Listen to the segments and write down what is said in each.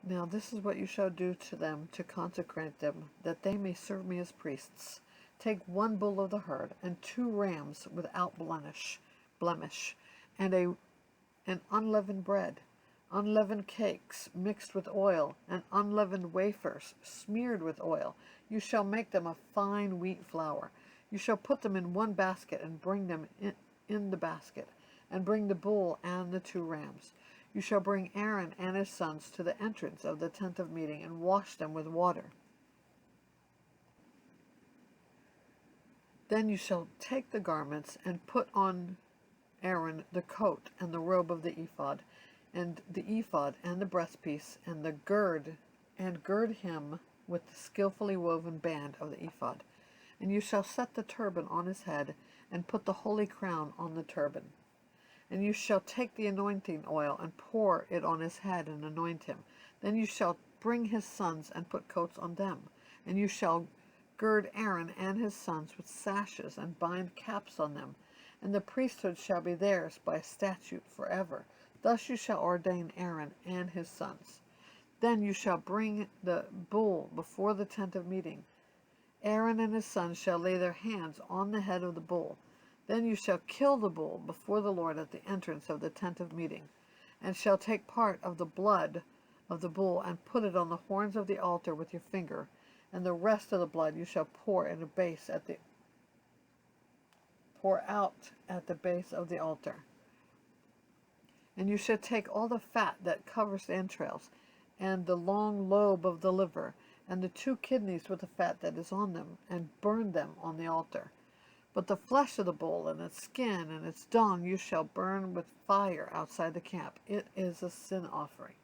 Now this is what you shall do to them to consecrate them, that they may serve me as priests. Take 1 bull of the herd, and 2 rams without blemish, and unleavened bread, unleavened cakes mixed with oil, and unleavened wafers smeared with oil. You shall make them of fine wheat flour. You shall put them in 1 basket, and bring them in the basket, and bring the bull and the 2 rams. You shall bring Aaron and his sons to the entrance of the tent of meeting, and wash them with water. Then you shall take the garments, and put on Aaron the coat and the robe of the ephod, and the breastpiece, and gird him with the skillfully woven band of the ephod. And you shall set the turban on his head, and put the holy crown on the turban. And you shall take the anointing oil, and pour it on his head, and anoint him. Then you shall bring his sons, and put coats on them. And you shall gird Aaron and his sons with sashes, and bind caps on them. And the priesthood shall be theirs by statute forever. Thus you shall ordain Aaron and his sons. Then you shall bring the bull before the tent of meeting. Aaron and his sons shall lay their hands on the head of the bull. Then you shall kill the bull before the Lord at the entrance of the tent of meeting, and shall take part of the blood of the bull, and put it on the horns of the altar with your finger, and the rest of the blood you shall pour out at the base of the altar. And you shall take all the fat that covers the entrails, and the long lobe of the liver, and the 2 kidneys with the fat that is on them, and burn them on the altar. But the flesh of the bull, and its skin, and its dung, you shall burn with fire outside the camp. It is a sin offering.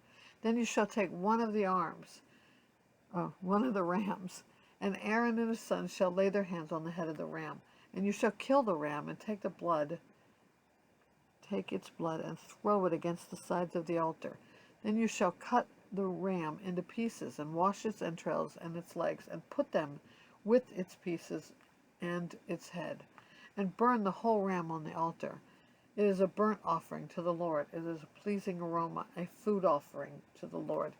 Then you shall take one of the rams, and Aaron and his sons shall lay their hands on the head of the ram. And you shall kill the ram, and take its blood, and throw it against the sides of the altar. Then you shall cut the ram into pieces, and wash its entrails and its legs, and put them with its pieces and its head, and burn the whole ram on the altar. It is a burnt offering to the Lord. It is a pleasing aroma, a food offering to the Lord.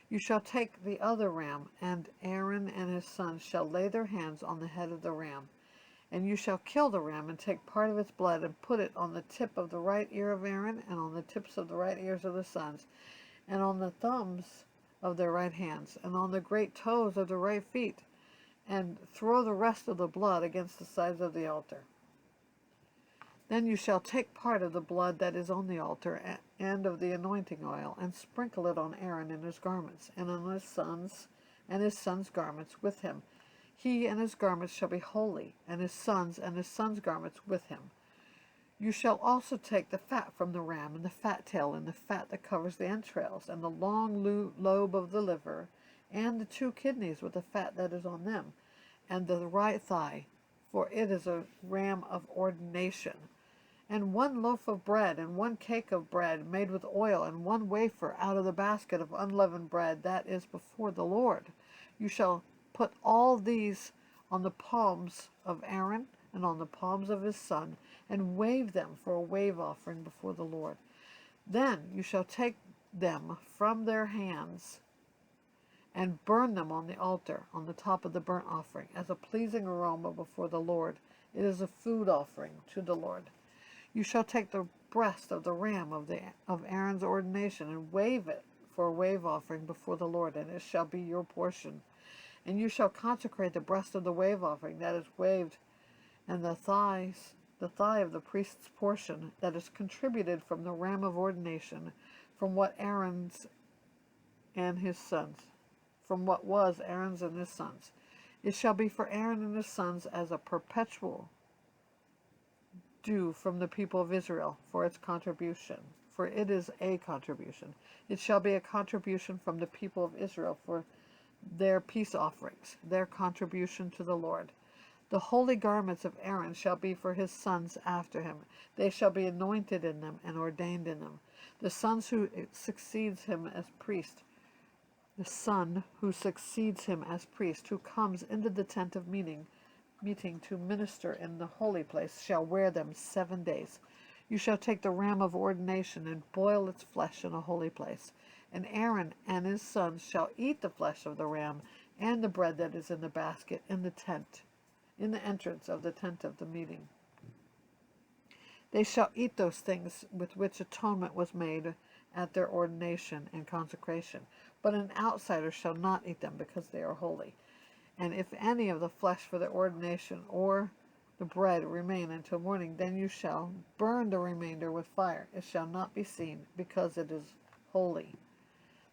You shall take the other ram, and Aaron and his sons shall lay their hands on the head of the ram. And you shall kill the ram, and take part of its blood, and put it on the tip of the right ear of Aaron, and on the tips of the right ears of the sons, and on the thumbs of their right hands, and on the great toes of the right feet, and throw the rest of the blood against the sides of the altar. Then you shall take part of the blood that is on the altar, and of the anointing oil, and sprinkle it on Aaron and his garments, and on his sons garments with him. He and his garments shall be holy, and his sons garments with him. You shall also take the fat from the ram, and the fat tail, and the fat that covers the entrails, and the long lobe of the liver, and the 2 kidneys with the fat that is on them, and the right thigh, for it is a ram of ordination. And 1 loaf of bread, and 1 cake of bread made with oil, and 1 wafer out of the basket of unleavened bread that is before the Lord. You shall put all these on the palms of Aaron, and on the palms of his son, and wave them for a wave offering before the Lord. Then you shall take them from their hands, and burn them on the altar, on the top of the burnt offering, as a pleasing aroma before the Lord. It is a food offering to the Lord. You shall take the breast of the ram of Aaron's ordination, and wave it for a wave offering before the Lord, and it shall be your portion. And you shall consecrate the breast of the wave offering that is waved, and the thigh of the priest's portion that is contributed from the ram of ordination, from what was Aaron's and his sons. It shall be for Aaron and his sons as a perpetual due from the people of Israel for its contribution, for it is a contribution. It shall be a contribution from the people of Israel for their peace offerings, their contribution to the Lord. The holy garments of Aaron shall be for his sons after him. They shall be anointed in them and ordained in them. The son who succeeds him as priest, who comes into the tent of meeting to minister in the holy place, shall wear them 7 days. You shall take the ram of ordination and boil its flesh in a holy place. And Aaron and his sons shall eat the flesh of the ram and the bread that is in the basket in the tent, in the entrance of the tent of the meeting. They shall eat those things with which atonement was made at their ordination and consecration. But an outsider shall not eat them, because they are holy. And if any of the flesh for the ordination or the bread remain until morning, then you shall burn the remainder with fire. It shall not be seen, because it is holy.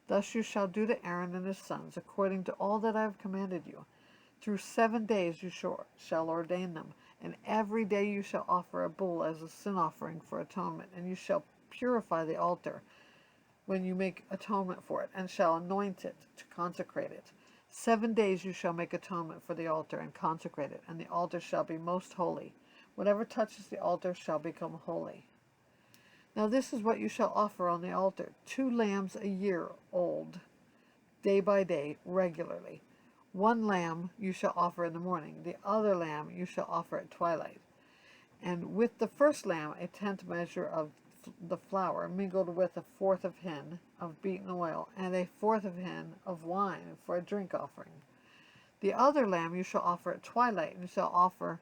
Thus you shall do to Aaron and his sons, according to all that I have commanded you. Through 7 days you shall ordain them, and every day you shall offer a bull as a sin offering for atonement, and you shall purify the altar when you make atonement for it, and shall anoint it to consecrate it. 7 days you shall make atonement for the altar and consecrate it, and the altar shall be most holy. Whatever touches the altar shall become holy. Now this is what you shall offer on the altar: 2 lambs a year old, day by day, regularly. 1 lamb you shall offer in the morning, the other lamb you shall offer at twilight. And with the first lamb, a 10th measure of the flour, mingled with a 1/4 of hin of beaten oil, and a 1/4 of hin of wine for a drink offering. The other lamb you shall offer at twilight, and you shall offer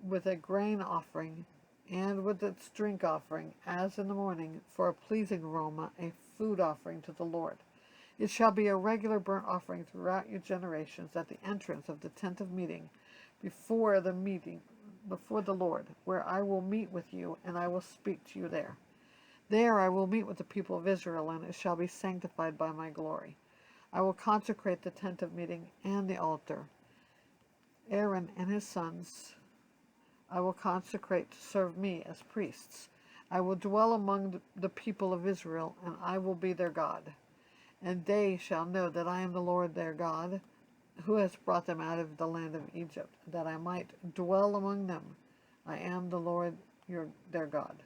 with a grain offering, and with its drink offering, as in the morning, for a pleasing aroma, a food offering to the Lord. It shall be a regular burnt offering throughout your generations at the entrance of the tent of meeting, before the Lord, where I will meet with you, and I will speak to you there. There I will meet with the people of Israel, and it shall be sanctified by my glory. I will consecrate the tent of meeting and the altar. Aaron and his sons I will consecrate to serve me as priests. I will dwell among the people of Israel, and I will be their God. And they shall know that I am the Lord their God, who has brought them out of the land of Egypt, that I might dwell among them. I am the Lord their God.